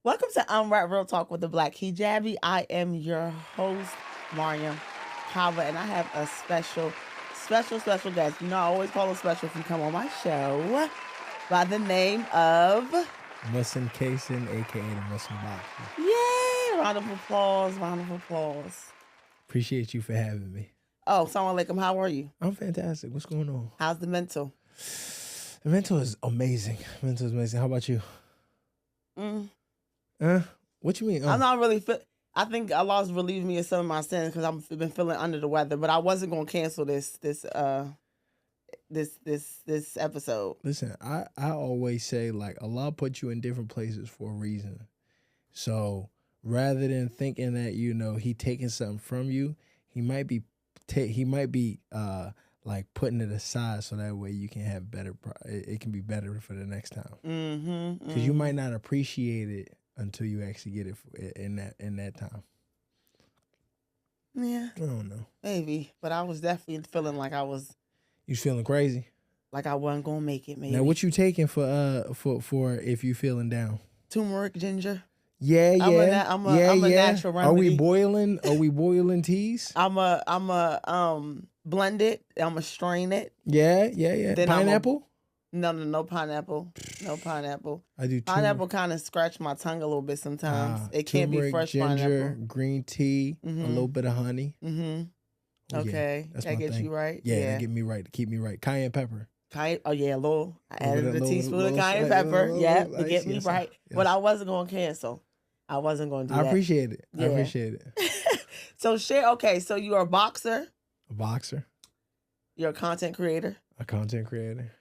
Welcome to Unwrapped Real Talk with the Black Hijabi. I am your host, Mariam Kava, and I have a special guest. You know, I always call it special if you come on my show, by the name of Muhsin Cason, aka the Muslim Boxer. Yay! Round of applause. Appreciate you for having me. Oh, Assalamu alaikum. How are you? I'm fantastic. What's going on? How's the mental? The mental is amazing. How about you? What you mean? I'm not really I think Allah's relieved me of some of my sins because I've been feeling under the weather. But I wasn't gonna cancel this episode. Listen, I always say, like, Allah put you in different places for a reason. So rather than thinking that, you know, he taking something from you, he might be like putting it aside so that way you can have better. It can be better for the next time. Because you might not appreciate it until you actually get it in that time. Yeah, I don't know. Maybe, but I was definitely feeling like I was. You feeling crazy? Like I wasn't gonna make it. Maybe. Now, what you taking for if you feeling down? Turmeric, ginger. Yeah. I'm a natural remedy. Are we boiling teas? I'm a blend it. I'm a strain it. Yeah. Then pineapple? No pineapple. No pineapple. I do pineapple. Kind of scratch my tongue a little bit sometimes. It can't be fresh ginger, pineapple. Green tea, a little bit of honey. Oh, okay, yeah, that gets you right. Yeah, that get me right. To keep me right. Cayenne pepper. Oh yeah, a little. I added a teaspoon of cayenne pepper. Yeah, to get me right. Yes. But I wasn't gonna cancel. I wasn't gonna do that. I appreciate it. Yeah. I appreciate it. So share. Okay, so you're a boxer. A boxer. You're a content creator. A content creator.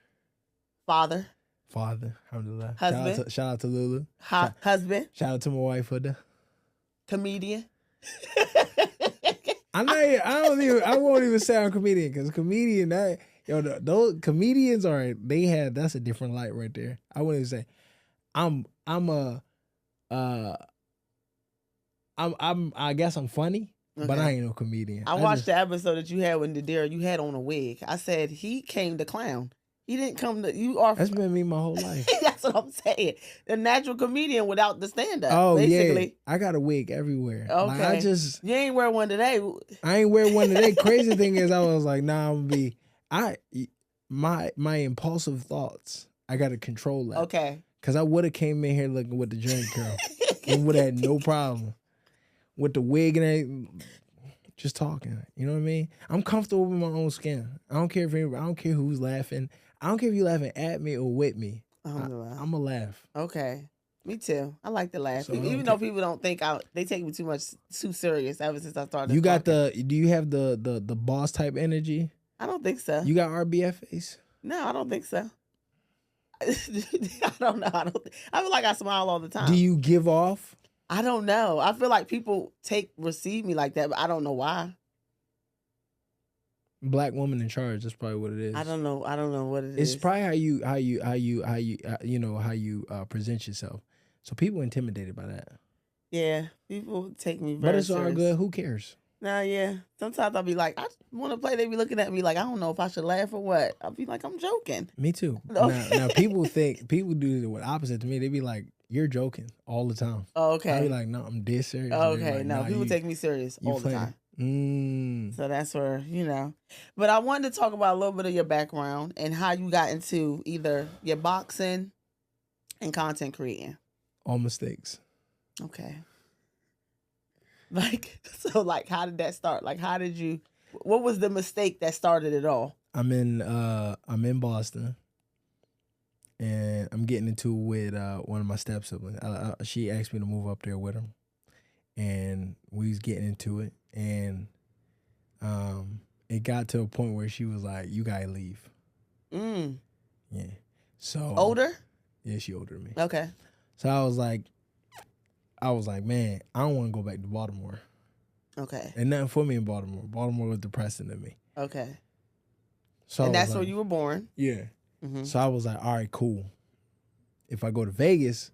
Father. Alhamdulillah. Husband. Shout out to Lulu. Husband. Shout out to my wife for the comedian. I won't even say I'm a comedian because those comedians that's a different light right there. I wouldn't even say I guess I'm funny, okay. But I ain't no comedian. I watched the episode that you had when you had on a wig. I said he came to clown. He didn't come to you are. That's been me my whole life. That's what I'm saying. The natural comedian without the stand up. Oh basically. Yeah, I got a wig everywhere. Okay, like, you ain't wear one today. I ain't wear one today. Crazy thing is, I was like, nah, I'm gonna be. My impulsive thoughts. I got to control that. Okay. Because I would have came in here looking with the joint curl. and would have had no problem with the wig and everything. Just talking, you know what I mean? I'm comfortable with my own skin. I don't care who's laughing. I don't care if you laughing at me or with me. I'm going to laugh. Okay. Me too. I like to laugh. So even though people don't think they take me too serious ever since I started. Do you have the boss type energy? I don't think so. You got RBF face? No, I don't think so. I don't know. I feel like I smile all the time. Do you give off? I don't know. I feel like people receive me like that, but I don't know why. Black woman in charge. That's probably what it is. I don't know what it is. It's probably how you present yourself. So people intimidated by that. Yeah, people take me very But it's serious. all good. Who cares? Nah, yeah. Sometimes I'll be like, I want to play. They be looking at me like, I don't know if I should laugh or what. I'll be like, I'm joking. Me too. Now people do the opposite to me. They be like, you're joking all the time. Oh, okay. I be like, no, I'm dead serious. Okay, like, no, people take me serious all the time. So that's where, But I wanted to talk about a little bit of your background and how you got into either your boxing and content creating. All mistakes. Okay. How did that start? What was the mistake that started it all? I'm in Boston. And I'm getting into it with one of my step siblings. She asked me to move up there with him, and we was getting into it. And it got to a point where she was like, "You gotta leave." Yeah. So older? Yeah, she older than me. Okay. So I was like, man, I don't want to go back to Baltimore. Okay. And nothing for me in Baltimore. Baltimore was depressing to me. Okay. So and that's where you were born. Yeah. Mm-hmm. So I was like, all right, cool. If I go to Vegas,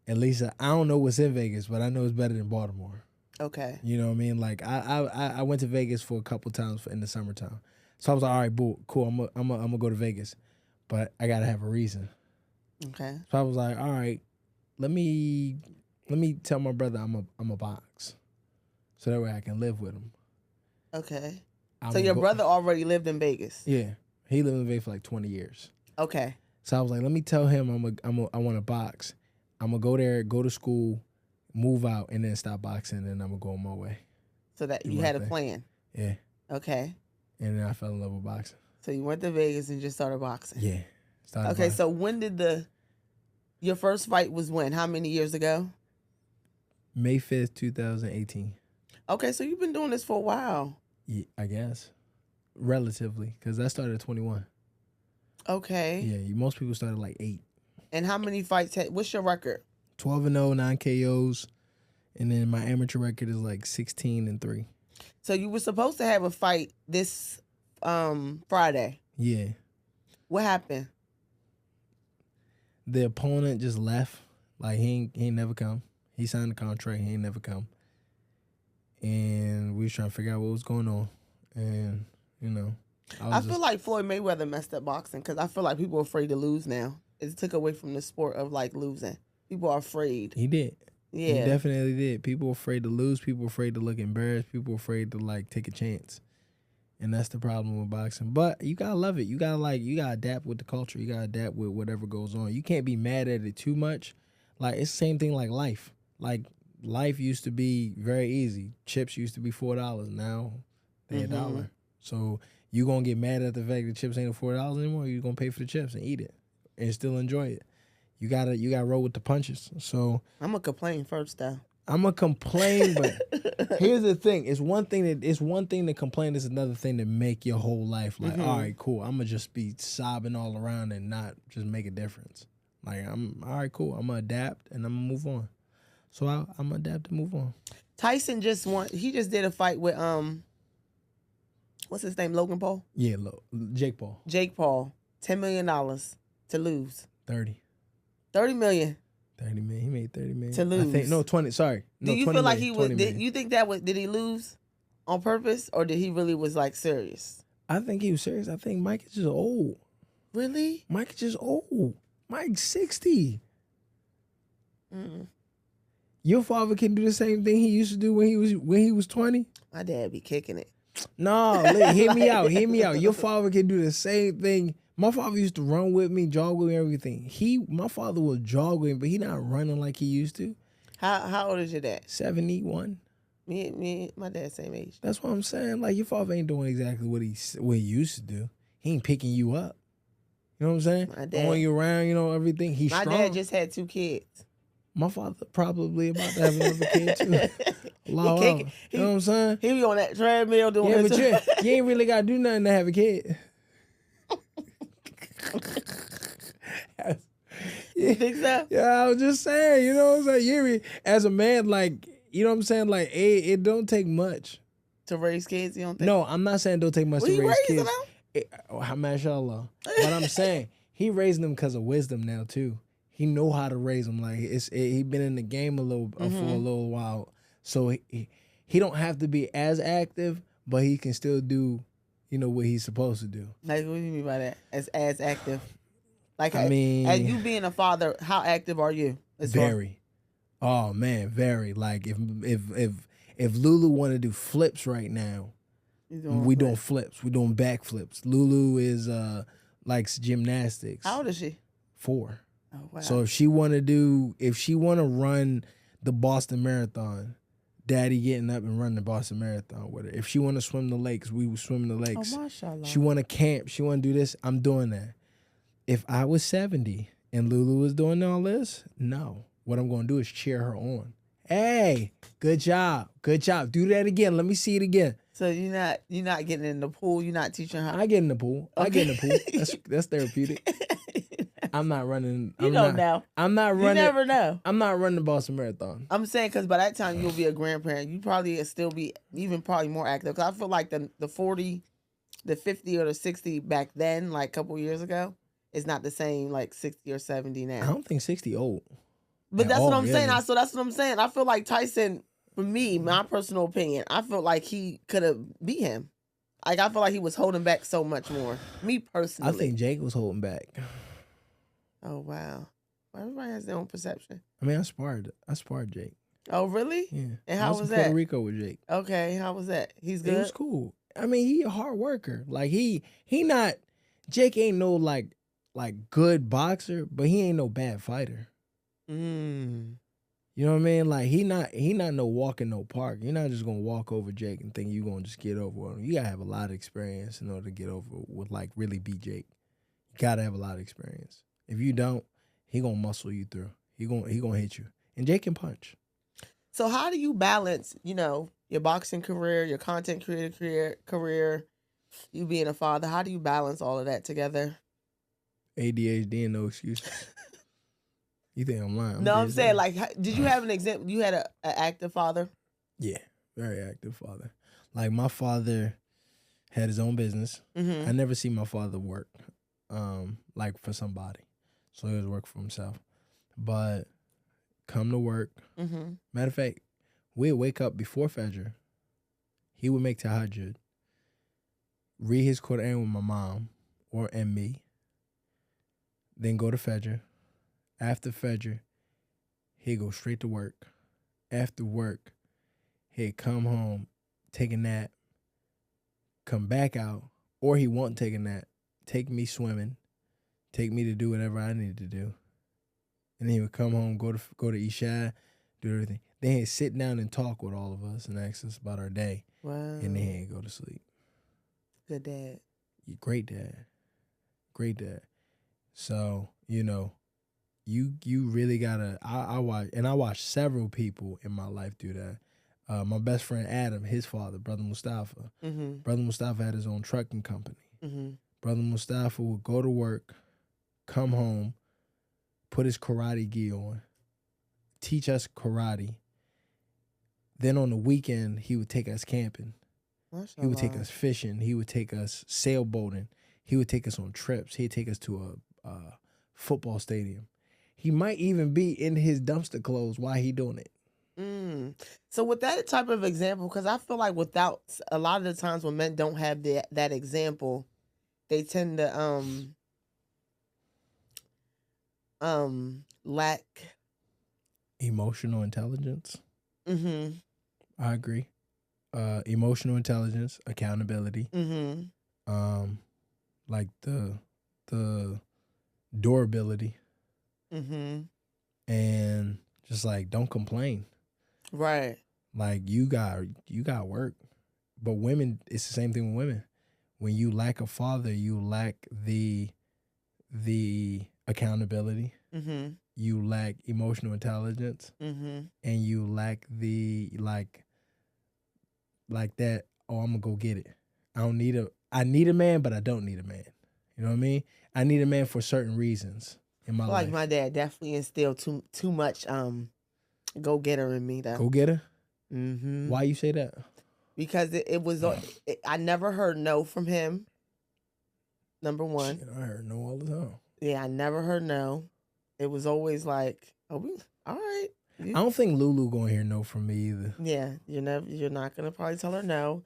at least I don't know what's in Vegas, but I know it's better than Baltimore. Okay. You know what I mean? Like I went to Vegas for a couple times in the summertime. So I was like, all right, cool. I'm gonna go to Vegas, but I gotta have a reason. Okay. So I was like, all right, let me let me tell my brother I'm a box, so that way I can live with him. Okay. I So would your go- brother already lived in Vegas. Yeah, he lived in Vegas for like 20 years. Okay. So I was like, let me tell him I want to box. I'm gonna go there, go to school, move out, and then stop boxing, and I'm gonna go on my way. So that Do you my had a thing. plan. Yeah, Okay. and then I fell in love with boxing. So you went to Vegas and just started boxing. Yeah, started Okay. boxing. So when did your first fight was when? How many years ago? May 5th, 2018. Okay. So you've been doing this for a while. Yeah, I guess relatively, because I started at 21. Okay. Yeah, most people started like 8. And how many fights? What's your record? 12-0, 9 KOs, and then my amateur record is like 16-3. So you were supposed to have a fight this Friday. Yeah, What happened? the opponent just left. Like he ain't never come. He signed the contract. He ain't never come. And we was trying to figure out what was going on. And I feel like Floyd Mayweather messed up boxing because I feel like people are afraid to lose now. It took away from the sport of like losing. People are afraid. He did. Yeah. He definitely did. People were afraid to lose. People were afraid to look embarrassed. People were afraid to like take a chance. And that's the problem with boxing. But you gotta love it. You gotta adapt with the culture. You gotta adapt with whatever goes on. You can't be mad at it too much. Like it's the same thing like life. Like life used to be very easy. Chips used to be $4. Now they're $1. So you gonna get mad at the fact that chips ain't $4 anymore? You're gonna pay for the chips and eat it and still enjoy it. You gotta roll with the punches. So I'm gonna complain first though. I'm gonna complain, but here's the thing: it's one thing to complain. It's another thing to make your whole life like, all right, cool. I'm gonna just be sobbing all around and not just make a difference. Like I'm all right, cool. I'm gonna adapt and I'm gonna move on. So I'm gonna adapt and move on. Tyson he just did a fight with what's his name? Logan Paul? Yeah, Jake Paul. Jake Paul. $10 million to lose. 30 million. 30 million. He made 30 million To lose. I think 20. Sorry. No, Do you 20 feel like million, he was? 20 Did million. you think did he lose on purpose or did he really was like serious? I think he was serious. I think Mike is just old. Really? Mike is just old. Mike's 60. Your father can do the same thing he used to do when he was 20. My dad be kicking it. No, hear me out. Hear me out. Your father can do the same thing. My father used to run with me, jog with me, everything. My father will jog with me, but he not running like he used to. How old is your dad? 71. My dad's same age. That's what I'm saying. Like your father ain't doing exactly what he used to do. He ain't picking you up. You know what I'm saying? My dad. Throwing you around, everything. He's My strong. dad just had 2 kids. My father probably about to have another kid too. He kick it. You know what I'm saying? He be on that treadmill doing Yeah, his but you ain't really got to do nothing to have a kid. You think so? Yeah, I was just saying, you know what I'm saying? As a man, like, you know what I'm saying? Like, it don't take much. To raise kids, you don't think? No, I'm not saying it don't take much Well, to he raise raising kids. them. Mashallah. But I'm saying, he raising them because of wisdom now, too. He know how to raise them. Like, he been in the game for a little while. So he don't have to be as active, but he can still do, what he's supposed to do. Like, what do you mean by that? As active? Like, I mean, as you being a father, how active are you? Very. Oh man, very. Like if Lulu want to do flips right now, we doing flips. We doing backflips. Lulu is likes gymnastics. How old is she? 4. Oh wow. So if she want to run the Boston Marathon, Daddy getting up and running the Boston Marathon with her. If she want to swim the lakes, we will swim the lakes. Oh mashallah. She want to camp. She want to do this. I'm doing that. If I was 70 and Lulu was doing all this, no. What I'm going to do is cheer her on. Hey, good job. Good job. Do that again. Let me see it again. So you're not getting in the pool. You're not teaching her. I get in the pool. Okay. I get in the pool. That's therapeutic. I'm not running. I'm not running. You never know. I'm not running the Boston Marathon. I'm saying because by that time you'll be a grandparent. You probably still be probably more active. Because I feel like the 40, the 50 or the 60 back then, like a couple years ago, is not the same like 60 or 70 now. I don't think 60 old. But that's what I'm saying. So that's what I'm saying. I feel like Tyson, for me, my personal opinion, I feel like he could have beat him. Like I feel like he was holding back so much more. Me personally. I think Jake was holding back. Oh wow. Everybody has their own perception. I mean, I sparred Jake. Oh, really? Yeah. And I how was was in Puerto that? Rico with Jake. Okay, how was that? He's It good. was cool. I mean, he a hard worker. Like he not Jake ain't no like good boxer, but he ain't no bad fighter. Mm. You know what I mean? Like he not no walk in no park. You're not just gonna walk over Jake and think you gonna just get over with him. You gotta have a lot of experience in order to get over with like really beat Jake. You gotta have a lot of experience. If you don't, he gonna muscle you through. He gonna hit you. And Jake can punch. So how do you balance, your boxing career, your content creator career, you being a father? How do you balance all of that together? ADHD and no excuses. You think I'm lying? No, I'm saying, like, did you have an example? You had an active father? Yeah, very active father. Like my father had his own business. Mm-hmm. I never see my father work, like for somebody. So he was work for himself. But come to work. Mm-hmm. Matter of fact, we'd wake up before Fajr. He would make tahajjud, read his Quran with my mom and me, then go to Fajr. After Fajr, he'd go straight to work. After work, he'd come home, take a nap, come back out, or he won't take a nap, take me swimming, take me to do whatever I needed to do. And then he would come home, go to Isha, do everything. Then he'd sit down and talk with all of us and ask us about our day. Wow. And then he'd go to sleep. Good dad. Great dad. Great dad. So, you really gotta. I watched several people in my life do that. My best friend Adam, his father, Brother Mustafa. Mm-hmm. Brother Mustafa had his own trucking company. Mm-hmm. Brother Mustafa would go to work, come home, put his karate gi on, teach us karate. Then on the weekend, he would take us camping. He would take us fishing. He would take us sailboating. He would take us on trips. He'd take us to a football stadium. He might even be in his dumpster clothes while he doing it. So with that type of example, because I feel like without a lot of the times when men don't have that example, they tend to lack emotional intelligence. Mm-hmm. I agree. Emotional intelligence, accountability. Mm-hmm. Like the durability. Mm-hmm. And just like don't complain. Right. Like you got work. But women, it's the same thing with women. When you lack a father, you lack the accountability. Mm-hmm. You lack emotional intelligence. Mm-hmm. And you lack the like that, oh, I'm gonna go get it. I need a man, but I don't need a man. You know what I mean? I need a man for certain reasons in my life. Like my dad definitely instilled too much go getter in me though. Go getter? Mm-hmm. Why you say that? Because it was I never heard no from him. Number one. Shit, I heard no all the time. Yeah, I never heard no. It was always like, all right. I don't think Lulu gonna hear no from me either. Yeah, you're not gonna probably tell her no.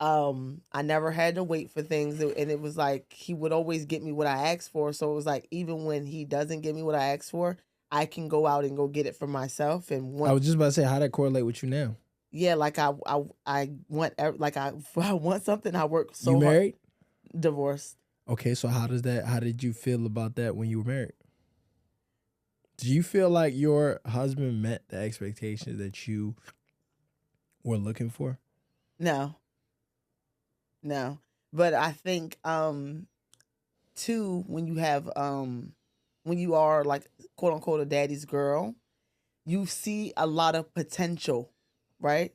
I never had to wait for things, and it was like he would always get me what I asked for. So it was like even when he doesn't give me what I asked for, I can go out and go get it for myself. And I was just about to say, how that correlate with you now? Yeah, like I want if I want something, I work so hard. You married? Divorced. Okay, so how did you feel about that when you were married? Do you feel like your husband met the expectations that you were looking for? No. But I think too, when you are like quote unquote a daddy's girl, you see a lot of potential, right?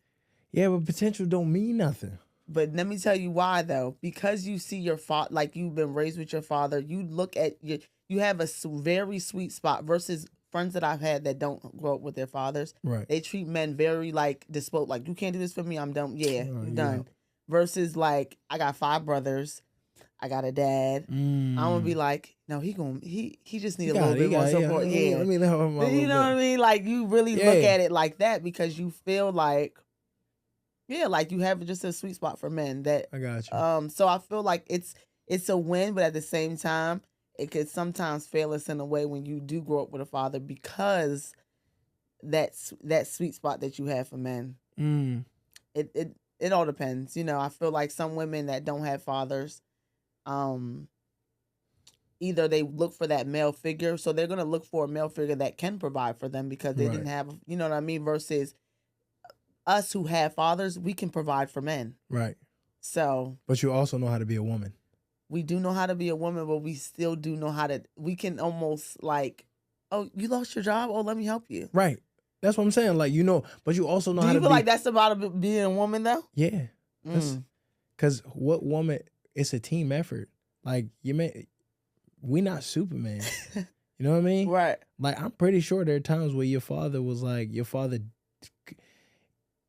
Yeah, but potential don't mean nothing. But let me tell you why though. Because you see your father, like you've been raised with your father, you look at you have a very sweet spot versus friends that I've had that don't grow up with their fathers. Right. They treat men very like disposed, like you can't do this for me, I'm done. Yeah, you're done. Versus like I got 5 brothers, I got a dad. I'm gonna be like, no, he just need a little bit more support. Yeah. Let me let him you know what I mean? Like you really look at it like that because you feel like, like you have just a sweet spot for men that I got you. So I feel like it's a win, but at the same time, it could sometimes fail us in a way when you do grow up with a father, because that sweet spot that you have for men. It all depends. You know, I feel like some women that don't have fathers, either they look for that male figure, so they're gonna look for a male figure that can provide for them because they didn't have, you know what I mean, versus us who have fathers, we can provide for men. Right. So, but you also know how to be a woman. We do know how to be a woman, but we still do know how to. We can almost like, oh, you lost your job? Oh, let me help you. Right. That's what I'm saying. Like, you know, but you also know how to be. Do you feel like that's about being a woman though? Yeah. Because what woman? It's a team effort. Like we not Superman. You know what I mean? Right. Like, I'm pretty sure there are times where your father,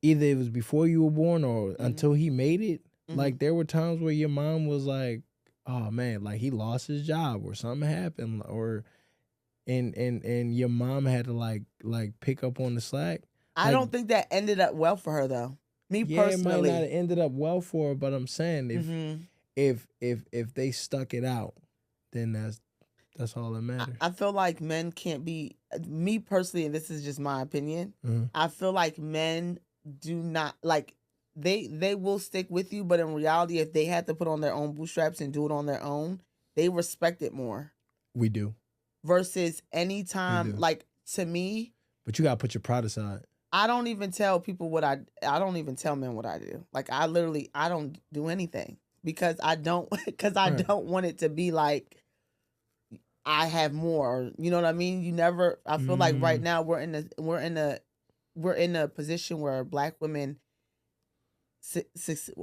either it was before you were born or until he made it. Like, there were times where your mom was like, oh man, like he lost his job or something happened, or and your mom had to like pick up on the slack. I don't think that ended up well for her though. Me personally, it might not have ended up well for her, but I'm saying if they stuck it out, then that's all that matters. I feel like men can't be, me personally, and this is just my opinion. I feel like men do not like. They will stick with you, but in reality, if they had to put on their own bootstraps and do it on their own, they respect it more. We do. Versus anytime, like, to me. But you gotta put your pride aside. I don't even tell people I don't even tell men what I do. Like, I don't do anything because I don't want it to be like I have more. You know what I mean? You never. I feel like right now we're in a position where Black women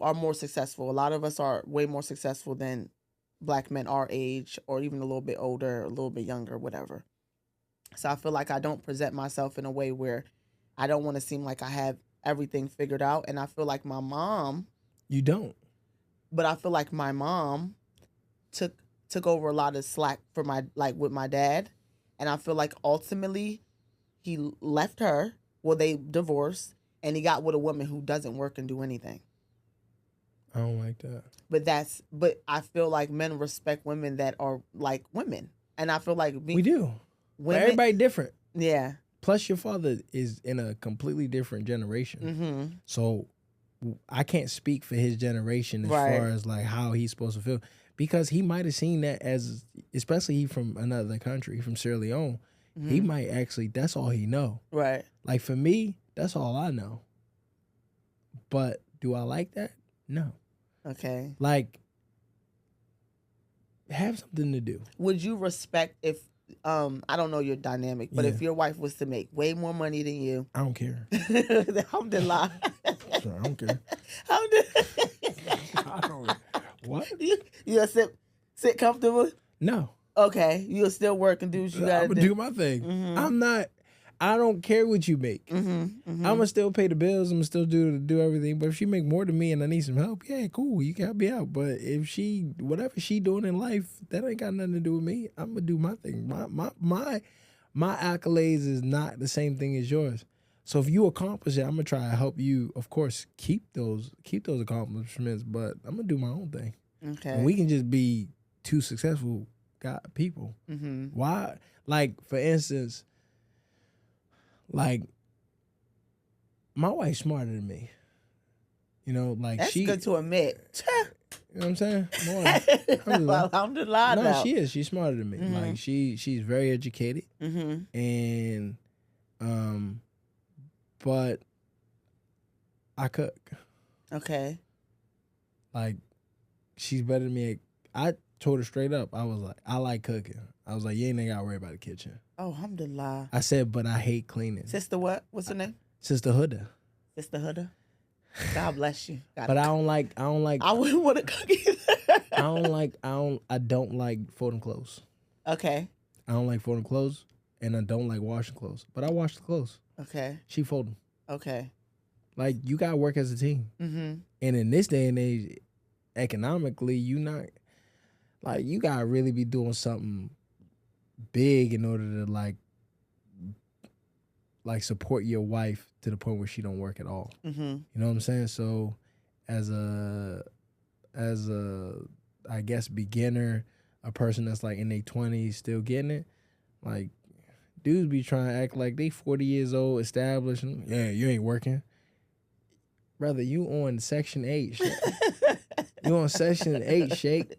are more successful. A lot of us are way more successful than Black men our age, or even a little bit older, a little bit younger, whatever. So I feel like I don't present myself in a way where I don't want to seem like I have everything figured out. And I feel like my mom. You don't. But I feel like my mom took over a lot of slack for with my dad. And I feel like ultimately he left her. Well, they divorced. And he got with a woman who doesn't work and do anything. I don't like that. But I feel like men respect women that are like women. And I feel like we do. Women, everybody different. Yeah. Plus your father is in a completely different generation. So I can't speak for his generation as far as like how he's supposed to feel. Because he might have seen that as, especially he from another country, from Sierra Leone. He might actually, that's all he know. Right. Like for me, that's all I know. But do I like that? No. Okay. Like, have something to do. Would you respect if, I don't know your dynamic, but if your wife was to make way more money than you? I don't care. Alhamdulillah. I don't care. I don't. What? You sit comfortable? No. Okay. You'll still work and do what you gotta do. I'm gonna do my thing. I don't care what you make. I'm gonna still pay the bills. I'm gonna still do everything. But if she make more than me and I need some help, yeah, cool, you can help me out. But if whatever she doing in life, that ain't got nothing to do with me. I'm gonna do my thing. My accolades is not the same thing as yours. So if you accomplish it, I'm gonna try to help you. Of course, keep those accomplishments. But I'm gonna do my own thing. Okay. And we can just be two successful people. Why? Like for instance. Like, my wife's smarter than me. You know, like that's good to admit. You know what I'm saying? Alhamdulillah. No, she is. She's smarter than me. Like she's very educated. And but I cook. Okay. Like, she's better than me. I told her straight up. I was like, I like cooking. I was like, you ain't gotta worry about the kitchen. Oh, alhamdulillah. I said, but I hate cleaning. Sister what? What's her name? Sister Huda. Sister Huda. God bless you. But I don't like. I wouldn't want to cook either. I don't like folding clothes. Okay. I don't like folding clothes, and I don't like washing clothes. But I wash the clothes. Okay. She fold them. Okay. Like, you gotta work as a team. And in this day and age, economically, you gotta really be doing something big in order to like support your wife to the point where she don't work at all. You know what I'm saying? So as a I guess beginner, a person that's like in their 20s still getting it. Like, dudes be trying to act like they 40 years old, established. And, yeah, you ain't working. Brother, you on Section 8. You on Section 8, Shake.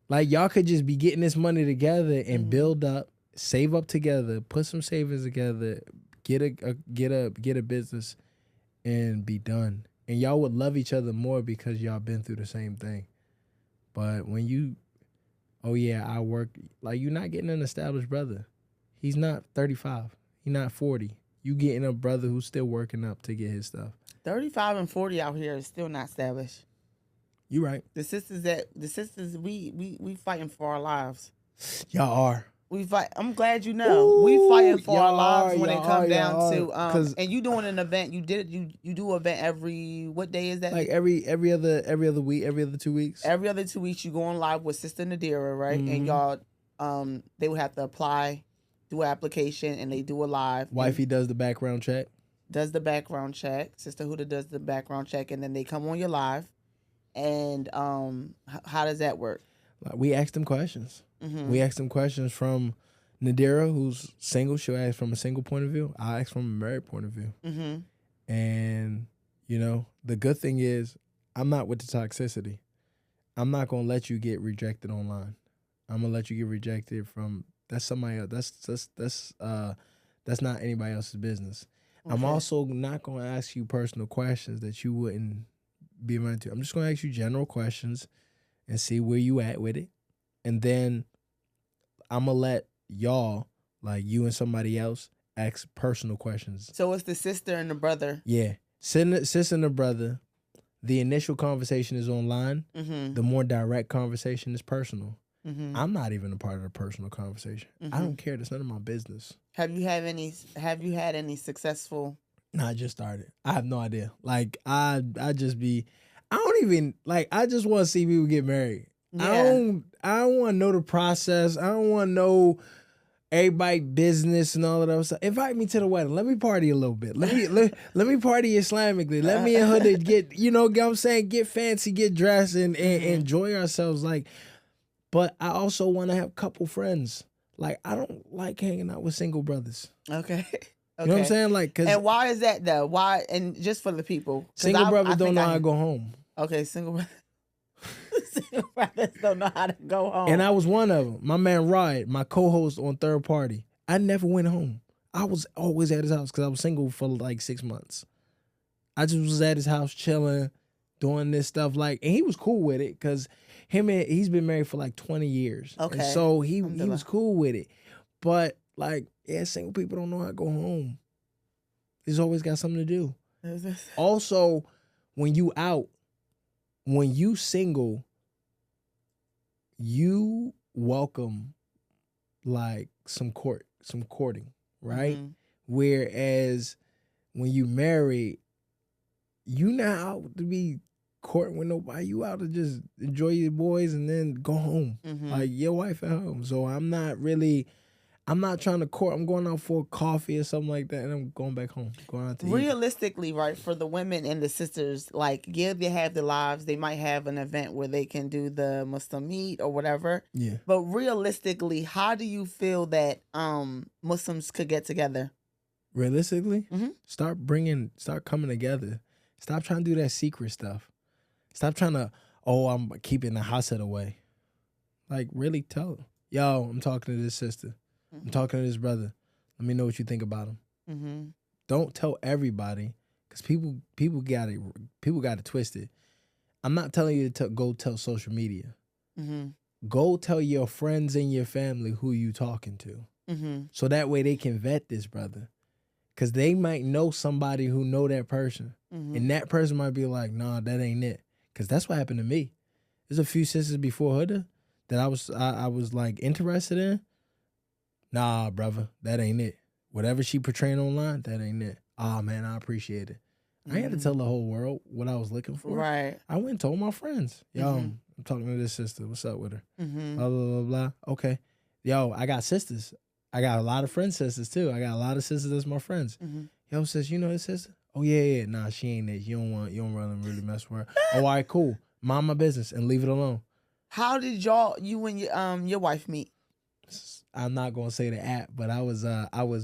Like, y'all could just be getting this money together and build up, save up together, put some savings together, get a business, and be done. And y'all would love each other more because y'all been through the same thing. But when you, oh yeah, I work, like, you're not getting an established brother. He's not 35. He's not 40. You getting a brother who's still working up to get his stuff. 35 and 40 out here is still not established. You right. The sisters, we fighting for our lives. Y'all are. We fight. I'm glad you know. We fighting for our lives when it come down to and you doing an event. You do an event every, what day is that? Like every other week, every other 2 weeks. Every other 2 weeks you go on live with Sister Nadira, right? And y'all they would have to apply, do an application, and they do a live. Wifey does the background check. Sister Huda does the background check, and then they come on your live. And how does that work? We ask them questions. We ask them questions from Nadira, who's single. She'll ask from a single point of view. I ask from a married point of view. And, you know, the good thing is I'm not with the toxicity. I'm not going to let you get rejected online. I'm going to let you get rejected from, that's somebody else. That's not anybody else's business. Okay. I'm also not going to ask you personal questions that you wouldn't be able to. I'm just going to ask you general questions and see where you at with it. And then I'm going to let y'all, like you and somebody else, ask personal questions. So it's the sister and the brother. Yeah. Sister and the brother. The initial conversation is online. The more direct conversation is personal. I'm not even a part of the personal conversation. I don't care. That's none of my business. Have you had any successful? No, I just started. I have no idea. Like, I just want to see people get married. Yeah. I don't want to know the process. I don't want to know everybody business and all of that stuff. Invite me to the wedding. Let me party a little bit. Let me party Islamically. Let me and her get, you know what I'm saying, get fancy, get dressed, and enjoy ourselves. Like, but I also want to have couple friends. Like, I don't like hanging out with single brothers. Okay. You know what I'm saying? Like, and why is that though? Why? And just for the people, single brothers don't know how to go home. Okay, single brothers don't know how to go home. And I was one of them. My man Ryan, my co-host on Third Party, I never went home. I was always at his house because I was single for like 6 months. I just was at his house chilling, doing this stuff. Like, and he was cool with it because he's been married for like 20 years. Okay. And so he was cool with it. But like, yeah, single people don't know how to go home. He's always got something to do. Also, when you single, you welcome like some courting, right? Whereas when you married, you not out to be courting with nobody. You out to just enjoy your boys and then go home. Like, your wife at home. So I'm not trying to court. I'm going out for coffee or something like that, and I'm going back home. Going out to realistically, eat. Right, for the women and the sisters, like, yeah, they have their lives. They might have an event where they can do the Muslim meet or whatever. Yeah. But realistically, how do you feel that Muslims could get together? Realistically, start coming together. Stop trying to do that secret stuff. Stop trying to, I'm keeping the hasad away. Like, really tell them, yo, I'm talking to this sister. I'm talking to this brother. Let me know what you think about him. Don't tell everybody, because people got it twisted. I'm not telling you to go tell social media. Go tell your friends and your family who you talking to, so that way they can vet this brother, because they might know somebody who know that person, and that person might be like, nah, that ain't it, because that's what happened to me. There's a few sisters before Huda that I was like interested in. Nah, brother, that ain't it. Whatever she portraying online, that ain't it. Ah, man, I appreciate it. I had to tell the whole world what I was looking for. Right. I went and told my friends, yo, I'm talking to this sister. What's up with her? Blah, blah, blah, blah. Okay. Yo, I got sisters. I got a lot of friend sisters, too. I got a lot of sisters that's my friends. Yo, sis, you know this sister? Oh, yeah. Nah, she ain't it. You don't really mess with her. Oh, all right, cool. Mind my business and leave it alone. How did you and your wife meet? I'm not gonna say the app, but I was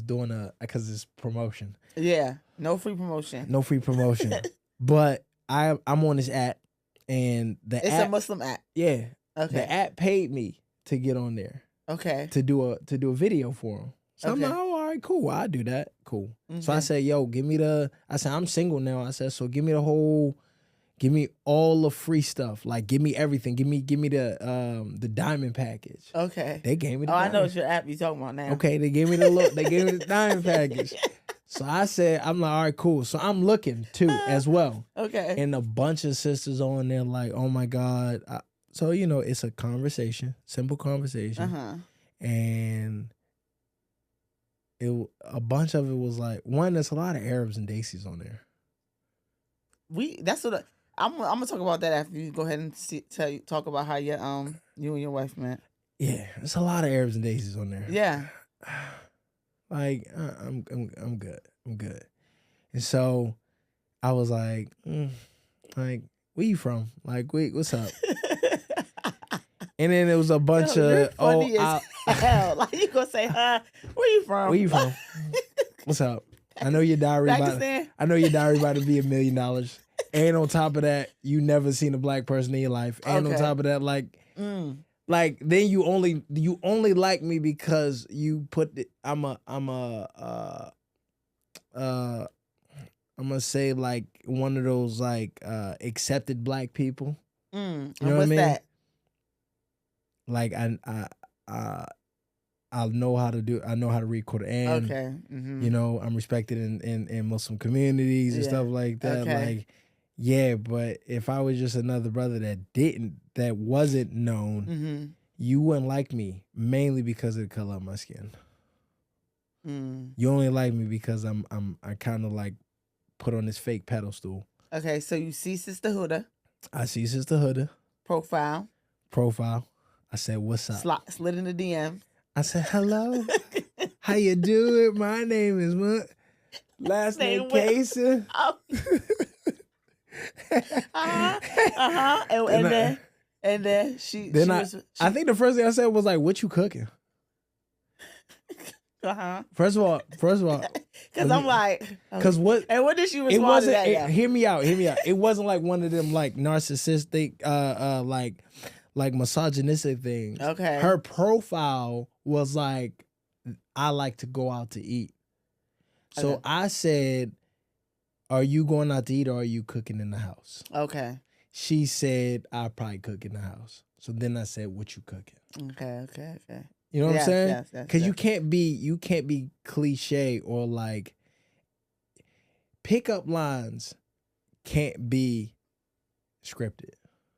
doing because it's promotion. Yeah, no free promotion. No free promotion. But I'm on this app, and it's a Muslim app. Yeah. Okay. The app paid me to get on there. Okay. To do a video for them. So okay. I'm like, oh, all right, cool. I'll do that. Cool. Okay. So I said, yo, I said, I'm single now. I said, so give me all the free stuff. Like, give me everything. Give me the diamond package. Okay. They gave me the diamond. I know it's your app you're talking about now. Okay, they gave me the diamond package. So I said, I'm like, all right, cool. So I'm looking too as well. Okay. And a bunch of sisters on there like, oh my God. So, it's a conversation, simple conversation. Uh-huh. And a bunch of it was like, one, there's a lot of Arabs and daisies on there. I'm gonna talk about that after you go ahead and talk about how you and your wife met. Yeah, there's a lot of Arabs and daisies on there. Yeah. Like I'm good. I'm good. And so I was like, where you from? Like, wait, what's up? And then there was a bunch of funny as hell. Like you gonna say, where you from? Where you from? What's up? I know your diary about to be $1 million. And on top of that, you never seen a black person in your life. And on top of that, like then you only like me because you put it, I'm gonna say like one of those like accepted black people. You know what I mean? That? Like I know how to read Quran. Okay. Mm-hmm. I'm respected in Muslim communities and stuff like that. Okay. Like, yeah, but if I was just another brother that wasn't known, you wouldn't like me, mainly because of the color of my skin. You only like me because I kind of like put on this fake pedestal. Okay, so you see Sister Huda. I see Sister Huda. Profile. I said, what's up? Slid in the DM. I said, hello. How you doing? My name is what? Last name Cason. Oh. And then she I think the first thing I said was like, what you cooking? First of all, because I'm like, because what? And what did she respond to that? Hear me out. It wasn't like one of them like narcissistic, like misogynistic things. Okay. Her profile was like, I like to go out to eat. So I said, are you going out to eat or are you cooking in the house? Okay. She said, I'll probably cook in the house. So then I said, what you cooking? Okay. You know what I'm saying? Yes. Because you can't be cliche or like pickup lines can't be scripted.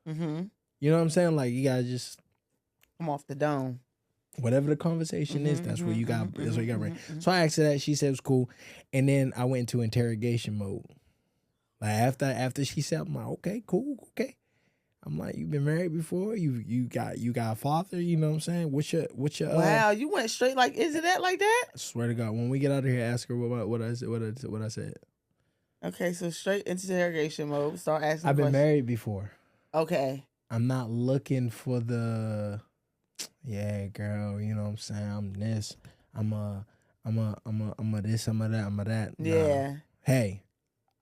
Mm-hmm. You know what I'm saying? Like you gotta just come off the dome. Whatever the conversation is, that's where you got. That's what you got right. So I asked her that. She said it was cool, and then I went into interrogation mode. Like after she said, I'm like, okay, cool, okay. I'm like, you've been married before? You got a father? You know what I'm saying? What's your? Wow, you went straight like, is it that like that? I swear to God, when we get out of here, ask her what I said. Okay, so straight into interrogation mode. Start asking. I've been married before. Okay. I'm not looking for the, yeah, girl. You know what I'm saying? I'm this. I'm a this. I'm a that. I'm a that. Nah. Yeah. Hey.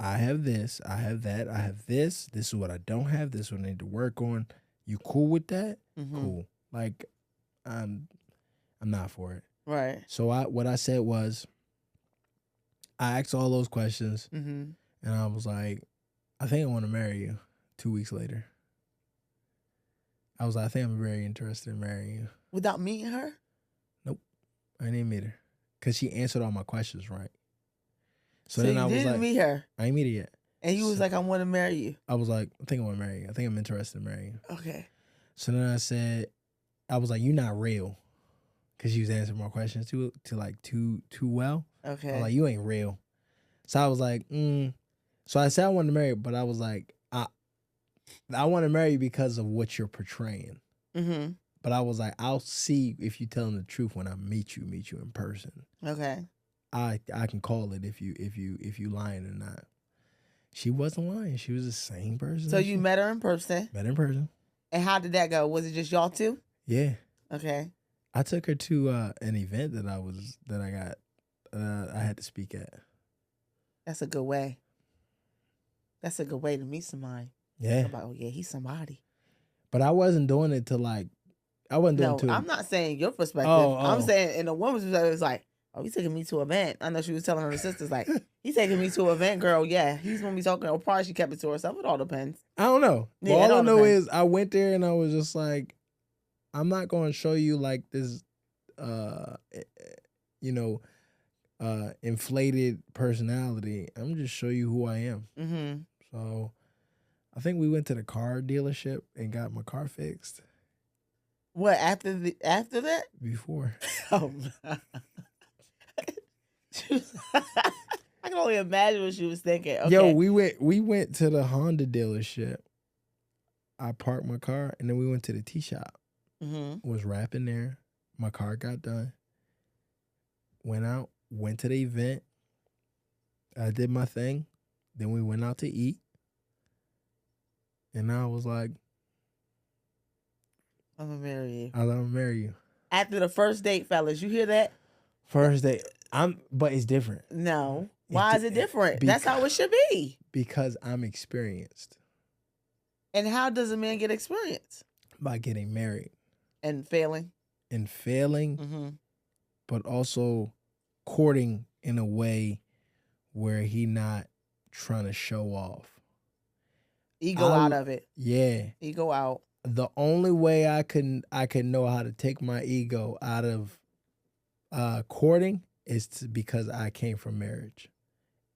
I have this, I have that, I have this. This is what I don't have. This is what I need to work on. You cool with that? Mm-hmm. Cool. Like, I'm not for it. Right. So what I said was, I asked all those questions, and I was like, I think I want to marry you. 2 weeks later, I was like, I think I'm very interested in marrying you. Without meeting her? Nope, I didn't meet her because she answered all my questions right. So then I was like, meet her. I ain't meet her yet. And you was like, I want to marry you. I was like, I think I want to marry you. I think I'm interested in marrying you. Okay. So then I was like, you're not real. Because she was answering more questions too well. Okay. I was like, you ain't real. So I was like, So I said I wanted to marry you, but I was like, I want to marry you because of what you're portraying. Mm-hmm. But I was like, I'll see if you're telling the truth when I meet you in person. Okay. I can call it if you lying or not. She wasn't lying. She was the same person. So you met her in person. Met her in person. And how did that go? Was it just y'all two? Yeah. Okay. I took her to an event that I had to speak at. That's a good way. That's a good way to meet somebody. Yeah. About, oh yeah, he's somebody. But I wasn't doing it to like, I wasn't doing it to. I'm not saying your perspective. Oh. I'm saying in a woman's perspective, it's like, oh, he's taking me to an event. I know she was telling her sisters, like, he's taking me to an event, girl. Yeah, he's going to be talking. Or probably she kept it to herself. It all depends. I don't know. Yeah, all I know is I went there and I was just like, I'm not going to show you like this, inflated personality. I'm just show you who I am. Mm-hmm. So I think we went to the car dealership and got my car fixed. What, after that? Before. Oh, I can only imagine what she was thinking. Okay. Yo, we went to the Honda dealership. I parked my car and then we went to the tea shop. Mm-hmm. Was rapping there. My car got done. Went out, went to the event. I did my thing. Then we went out to eat. And I was like, I'm going to marry you. I'm going to marry you. After the first date, fellas, you hear that? First date. But it's different. No. Why is it different? That's how it should be. Because I'm experienced. And how does a man get experience? By getting married. And failing. Mm-hmm. But also courting in a way where he not trying to show off. Ego out of it. Yeah. Ego out. The only way I can know how to take my ego out of courting is because I came from marriage.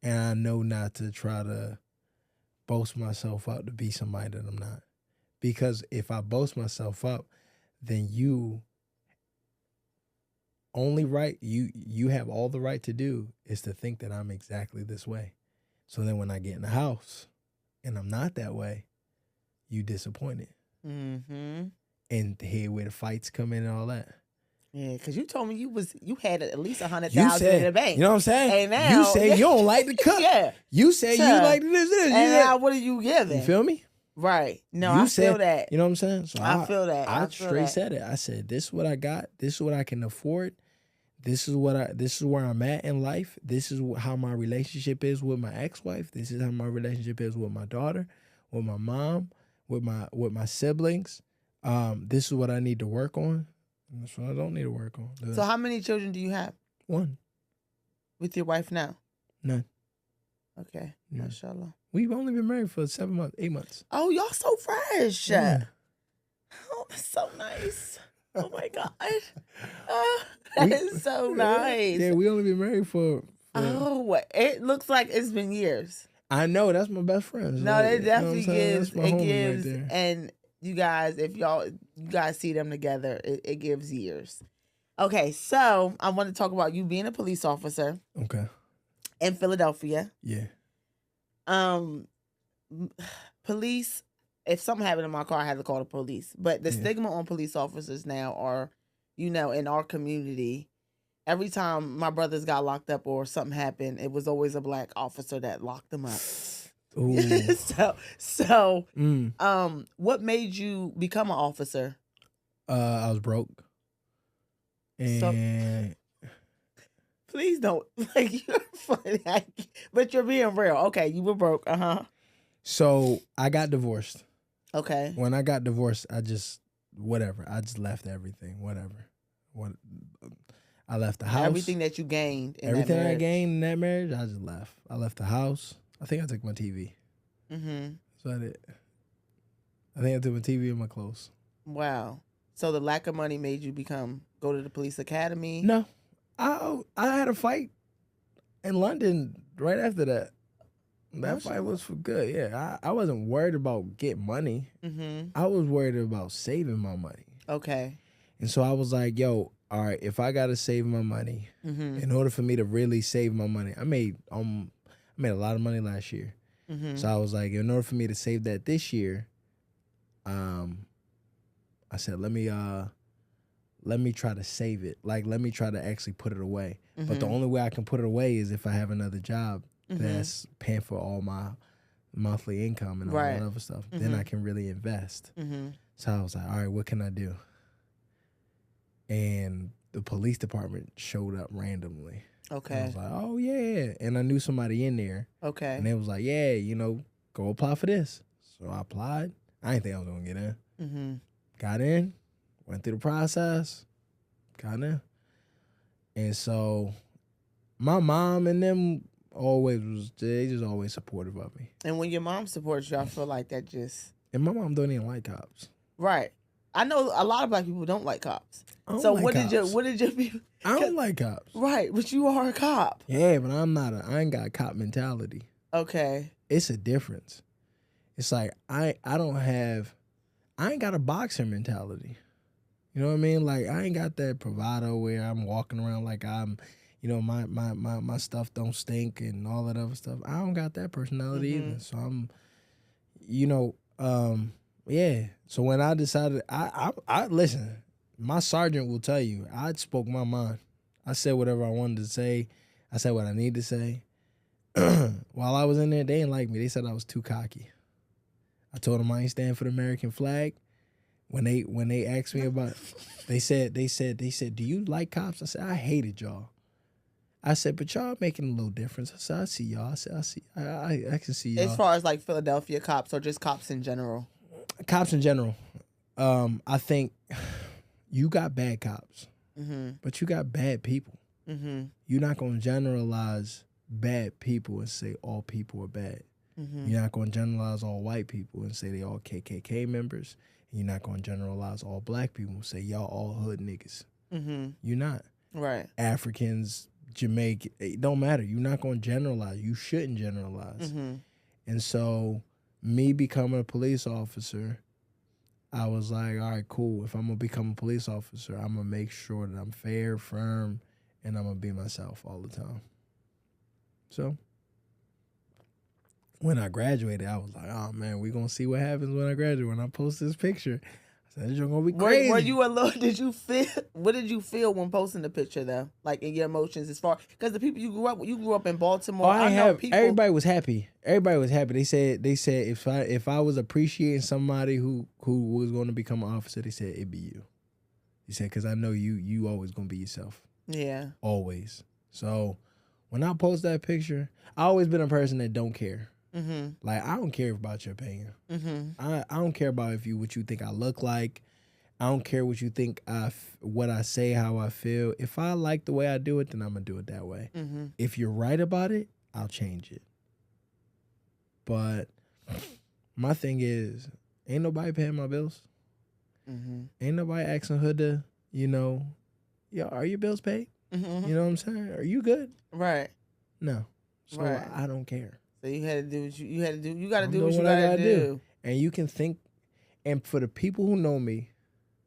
And I know not to try to boast myself up to be somebody that I'm not. Because if I boast myself up, then you have all the right to do is to think that I'm exactly this way. So then when I get in the house and I'm not that way, you disappointed. Mm-hmm. And here where the fights come in and all that. Yeah, because you told me you had at least 100,000 in the bank. You know what I'm saying? And now, you say you don't like the cook. Yeah. You say you like this. And now what are you giving? You feel me? Right. No, I feel that. You know what I'm saying? So I feel that. I straight said it. I said, this is what I got. This is what I can afford. This is where I'm at in life. This is how my relationship is with my ex-wife. This is how my relationship is with my daughter, with my mom, with my siblings. This is what I need to work on. And that's what I don't need to work on. So how many children do you have? One. With your wife now? None. Okay. Yeah. Mashallah. We've only been married for 7 months, 8 months. Oh, y'all so fresh. Yeah. Oh, that's so nice. Oh my God. That is so nice. Yeah, we only been married for Oh, it looks like it's been years. I know, that's my best friend. No, it definitely gives. It gives, right, and you guys, if you guys see them together, it gives years. Okay, so I want to talk about you being a police officer. Okay. In Philadelphia. Yeah. Police. If something happened in my car, I had to call the police. But the stigma on police officers now are, in our community, every time my brothers got locked up or something happened, it was always a black officer that locked them up. Ooh. so, what made you become an officer? I was broke. And please don't, you're funny, but you're being real. Okay, you were broke. So I got divorced. Okay. When I got divorced, I just left everything. I left the house. Everything that you gained in everything that marriage. I gained in that marriage, I just left. I left the house. I think I took my TV. Mm-hmm. So I did. I think I took my TV and my clothes. Wow. So the lack of money made you go to the police academy? No. I had a fight in London right after that. That fight was for good. Yeah, I wasn't worried about getting money. Mm-hmm. I was worried about saving my money. Okay. And so I was like, yo, all right, if I got to save my money, in order for me to really save my money, I made a lot of money last year. Mm-hmm. So I was like, in order for me to save that this year, I said, let me try to save it. Let me try to actually put it away. Mm-hmm. But the only way I can put it away is if I have another job that's paying for all my monthly income and all Right. that other stuff. Then I can really invest. So I was like, all right, what can I do? And the police department showed up randomly. Okay. And I was like, oh, yeah. And I knew somebody in there. Okay. And they was like, yeah, go apply for this. So I applied. I didn't think I was going to get in. Got in, went through the process, got in. And so my mom and them they just always supportive of me. And when your mom supports you, I feel like that just... And my mom don't even like cops. Right. I know a lot of black people don't like cops. I don't So like what cops. did your people... I don't like cops. Right, but you are a cop. Yeah, but I ain't got a cop mentality. Okay. It's a difference. It's like I ain't got a boxer mentality. You know what I mean? Like I ain't got that bravado where I'm walking around like I'm, my stuff don't stink and all that other stuff. I don't got that personality either. So I'm, yeah. So when I decided, I listen. My sergeant will tell you, I spoke my mind. I said whatever I wanted to say. I said what I need to say. While I was in there, they didn't like me. They said I was too cocky. I told them I ain't stand for the American flag. When they asked me about, they said, do you like cops? I said, I hated y'all. I said, but y'all making a little difference. I said, I see y'all. I said, I can see y'all. As far as like Philadelphia cops or just cops in general? Cops in general. I think you got bad cops, but you got bad people. You're not going to generalize bad people and say all people are bad. You're not going to generalize all white people and say they all KKK members. And you're not going to generalize all black people and say y'all all hood niggas. You're not. Right. Africans, Jamaican, it don't matter. You're not going to generalize. You shouldn't generalize. And so me becoming a police officer, I was like, all right, cool. If I'm going to become a police officer, I'm going to make sure that I'm fair, firm, and I'm going to be myself all the time. So when I graduated, I was like, oh, man, we going to see what happens when I graduate. When I post this picture, I said, you're going to be crazy. Were you a little, what did you feel when posting the picture, though? Like, in your emotions as far, because the people you grew up in Baltimore. Everybody was happy. Everybody was happy. They said if I was appreciating somebody who was going to become an officer, they said it'd be you. He said, because I know you always going to be yourself. Yeah. Always. So when I post that picture, I always been a person that don't care. Like, I don't care about your opinion. I don't care about what you think I look like. I don't care what you think what I say, how I feel. If I like the way I do it, then I'm going to do it that way. If you're right about it, I'll change it. But my thing is, ain't nobody paying my bills. Ain't nobody asking her to, yo, are your bills paid? You know what I'm saying? Are you good? Right. No. So I don't care. So you had to do what you had to do. You got to do what you got to do. And you can think, and for the people who know me,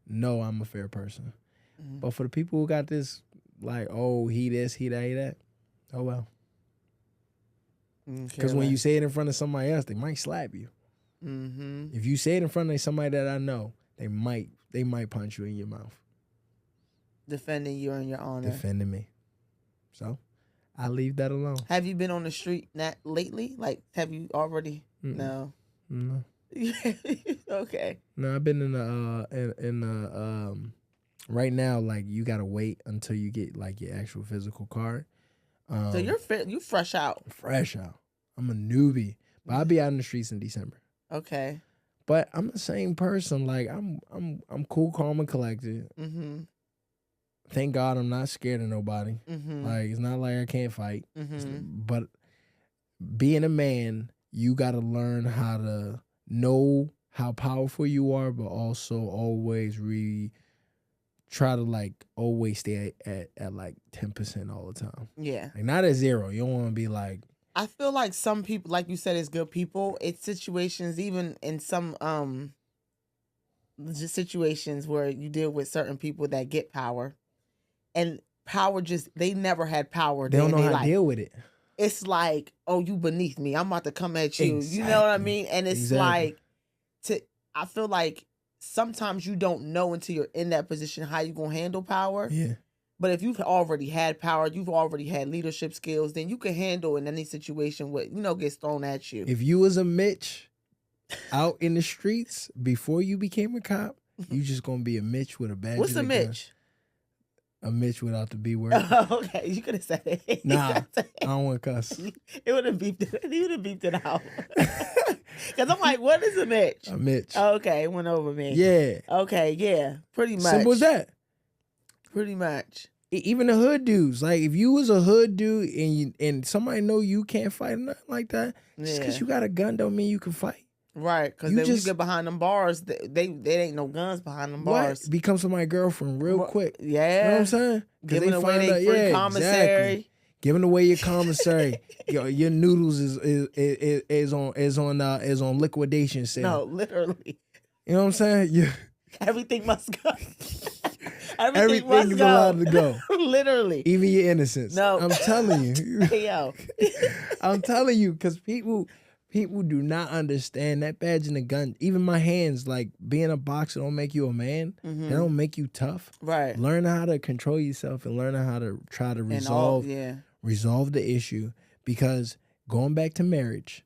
know I'm a fair person. But for the people who got this, like, oh, he this, he that, oh, well. Because when you say it in front of somebody else, they might slap you. If you say it in front of somebody that I know, they might punch you in your mouth. Defending you and your honor. Defending me. So I leave that alone. Have you been on the street lately? Like, have you already? No. Okay. No, I've been in the right now. Like, you gotta wait until you get like your actual physical card. So you fresh out. Fresh out. I'm a newbie, but I'll be out in the streets in December. Okay. But I'm the same person. Like, I'm cool, calm, and collected. Thank God I'm not scared of nobody. Like, it's not like I can't fight. But being a man, you got to learn how to know how powerful you are, but also always try to, like, always stay at like 10% all the time. Yeah. Like, not at 0. You don't want to be like... I feel like some people, like you said, is good people. It's situations, even in some just situations where you deal with certain people that get power. And power they never had power. They don't know how to deal with it. It's like, oh, you beneath me. I'm about to come at you. Exactly. You know what I mean? And it's like, I feel like sometimes you don't know until you're in that position how you going to handle power. Yeah. But if you've already had power, you've already had leadership skills, then you can handle in any situation what gets thrown at you. If you was a Mitch out in the streets before you became a cop, you just gonna be a Mitch with a badge. What's a Mitch? A Mitch without the B word. Okay, you could have said it. Nah, I don't want to cuss. It would have beeped it. He would have beeped it out. Because I'm like, what is a Mitch? A Mitch. Okay, it went over me. Yeah. Okay, yeah, pretty much. Simple as that. Pretty much. Even the hood dudes, like if you was a hood dude and somebody know you can't fight or nothing like that, just because you got a gun don't mean you can fight. Right, because when you get behind them bars, they ain't no guns behind them bars. What? Become somebody's girlfriend real quick. Yeah. You know what I'm saying? Giving away their free commissary. Exactly. Giving away your commissary. your noodles is on liquidation sale. No, literally. You know what I'm saying? Yeah. Everything must go. Everything is allowed to go. Literally. Even your innocence. No. I'm telling you. Hey, yo. I'm telling you, because people do not understand that badge and the gun. Even my hands, like being a boxer don't make you a man. Mm-hmm. They don't make you tough. Right. Learn how to control yourself and learn how to try to resolve the issue. Because going back to marriage,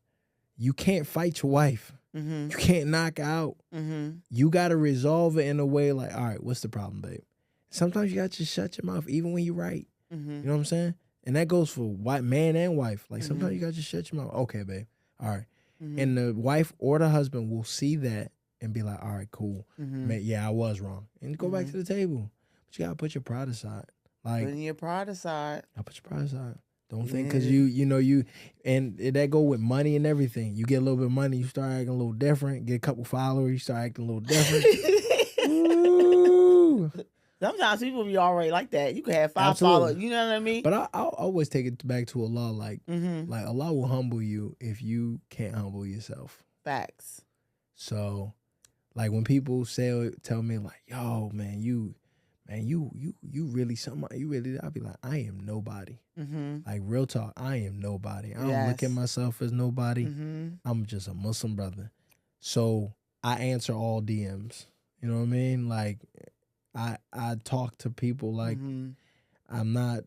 you can't fight your wife. Mm-hmm. You can't knock her out. Mm-hmm. You got to resolve it in a way like, all right, what's the problem, babe? Sometimes you got to just shut your mouth, even when you're right. Mm-hmm. You know what I'm saying? And that goes for man and wife. Like sometimes you got to just shut your mouth. Okay, babe. All right. Mm-hmm. And the wife or the husband will see that and be like, all right, cool. Mm-hmm. Man, yeah, I was wrong. And go back to the table. But you got to put your pride aside. Like, putting your pride aside. I put your pride aside. Don't think because you and that go with money and everything. You get a little bit of money, you start acting a little different. Get a couple followers, you start acting a little different. Ooh. Sometimes people be already like that. You can have 5 followers. You know what I mean? But I always take it back to Allah. Like, like Allah will humble you if you can't humble yourself. Facts. So, like when people tell me like, "Yo, man, you really somebody. You really," I'll be like, "I am nobody." Like real talk, I am nobody. I don't look at myself as nobody. I'm just a Muslim brother. So I answer all DMs. You know what I mean? Like I talk to people like I'm not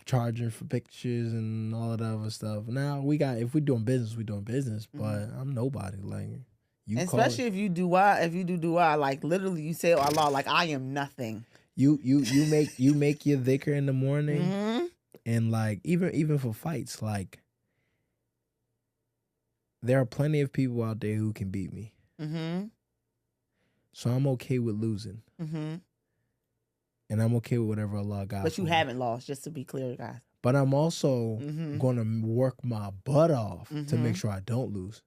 charging for pictures and all of that other stuff. Now if we're doing business, we're doing business. But I'm nobody. Like you, especially if you do dua, like literally you say Allah, like I am nothing. You make your dhikr in the morning. And like even for fights, like there are plenty of people out there who can beat me. So I'm okay with losing. And I'm okay with whatever Allah got. But you haven't lost, just to be clear, guys. But I'm also gonna work my butt off to make sure I don't lose.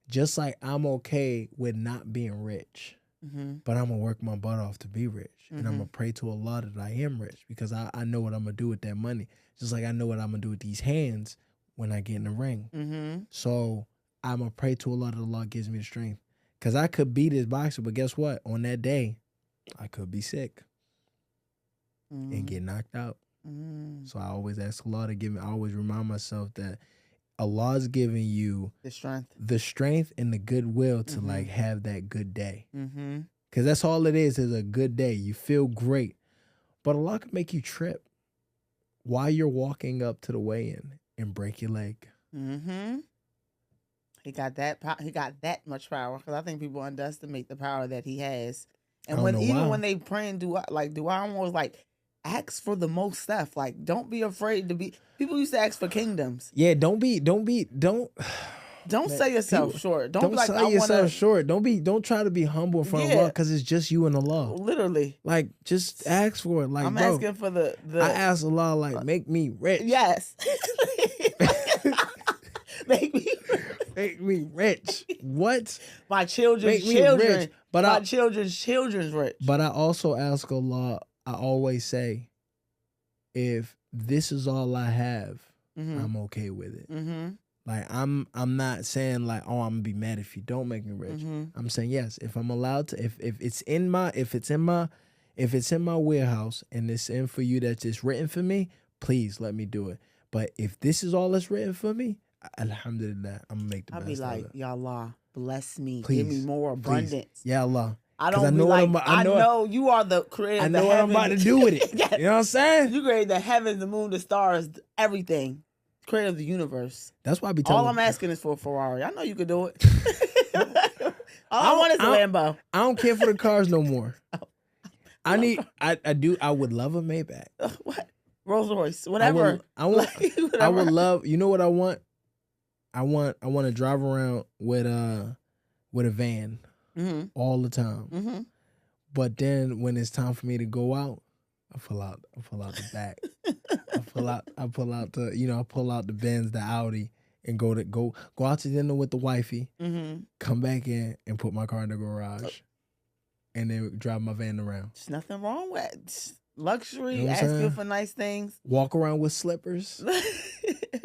Just like I'm okay with not being rich. But I'm gonna work my butt off to be rich. And I'm gonna pray to Allah that I am rich because I know what I'm gonna do with that money. Just like I know what I'm gonna do with these hands when I get in the ring. So I'm gonna pray to Allah that Allah gives me the strength. Because I could be this boxer, but guess what? On that day, I could be sick and get knocked out. So I always ask Allah to give me, I always remind myself that Allah's giving you the strength and the goodwill to like have that good day. Because that's all it is a good day. You feel great. But Allah can make you trip while you're walking up to the weigh-in and break your leg. He got that much power because I think people underestimate the power that he has. And when they pray and do I almost like ask for the most stuff. Like, don't be afraid to be. People used to ask for kingdoms. Yeah, don't sell yourself short. Don't be like, sell yourself short. Don't try to be humble in front of Allah because it's just you and Allah. Literally. Like, just ask for it. Like, I'm asking for the. I ask Allah, like, make me rich. Yes. Make me rich. What? My children's children. Rich. But children's rich. But I also ask Allah, I always say, if this is all I have, I'm okay with it. Like I'm not saying like, oh, I'm gonna be mad if you don't make me rich. I'm saying yes, if I'm allowed to, if it's in my warehouse and it's in for you, that's just written for me, please let me do it. But if this is all that's written for me, alhamdulillah, I'm gonna make the best of it. I'll be like, Ya Allah, bless me, please, give me more abundance. Please. Ya Allah, I 'Cause don't I be know what like, I'm- I know- I know you are the creator I of the know what I'm about to do with it. Yeah. You know what I'm saying? You created the heavens, the moon, the stars, everything. Creator of the universe. That's why I be telling. All I'm asking is for a Ferrari. I know you could do it. All I want is a Lambo. I don't care for the cars no more. I would love a Maybach. What? Rolls Royce, whatever. I would Whatever. love. You know what I want? I want to drive around with a van all the time. Mm-hmm. But then when it's time for me to go out, I pull out the back. I pull out the Benz, the Audi, and go out to dinner with the wifey. Mm-hmm. Come back in and put my car in the garage, and then drive my van around. There's nothing wrong with it. Luxury, You know what I'm asking saying? for nice things. Walk around with slippers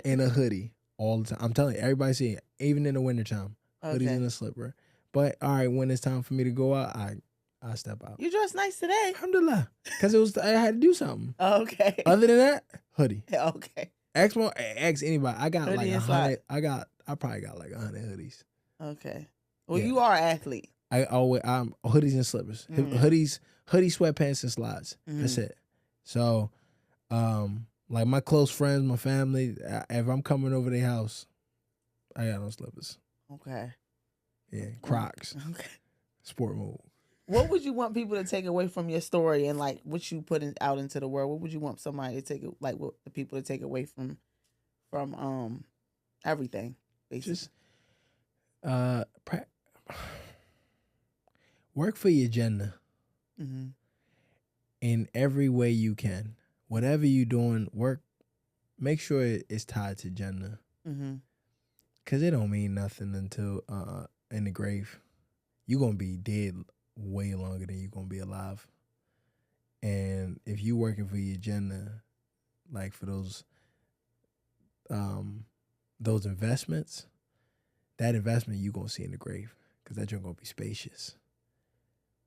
and a hoodie all the time. I'm telling you, everybody see it, even in the wintertime. Hoodies and a slipper. But all right, when it's time for me to go out, I step out. You dressed nice today. Alhamdulillah. Because I had to do something. Okay. Other than that, hoodie. Okay. Ask anybody. I got Hoodie like and 100. I probably got like 100 hoodies. Okay. Well, Yeah. you are an athlete. I'm hoodies and slippers. Hoodie, sweatpants, and slides. That's it. So, like my close friends, my family, if I'm coming over their house, I got no slippers. Okay. Yeah, Crocs. Okay. Sport mode. What would you want people to take away from your story and like what you put out into the world? What would you want somebody to take what the people to take away from everything, basically? Just work for your agenda in every way you can. Whatever you're doing, make sure it's tied to gender. Cause it don't mean nothing until in the grave. You're gonna be dead way longer than you're gonna be alive. And if you working for your agenda, like for those investments, that investment you gonna see in the grave, cause that joint gonna be spacious.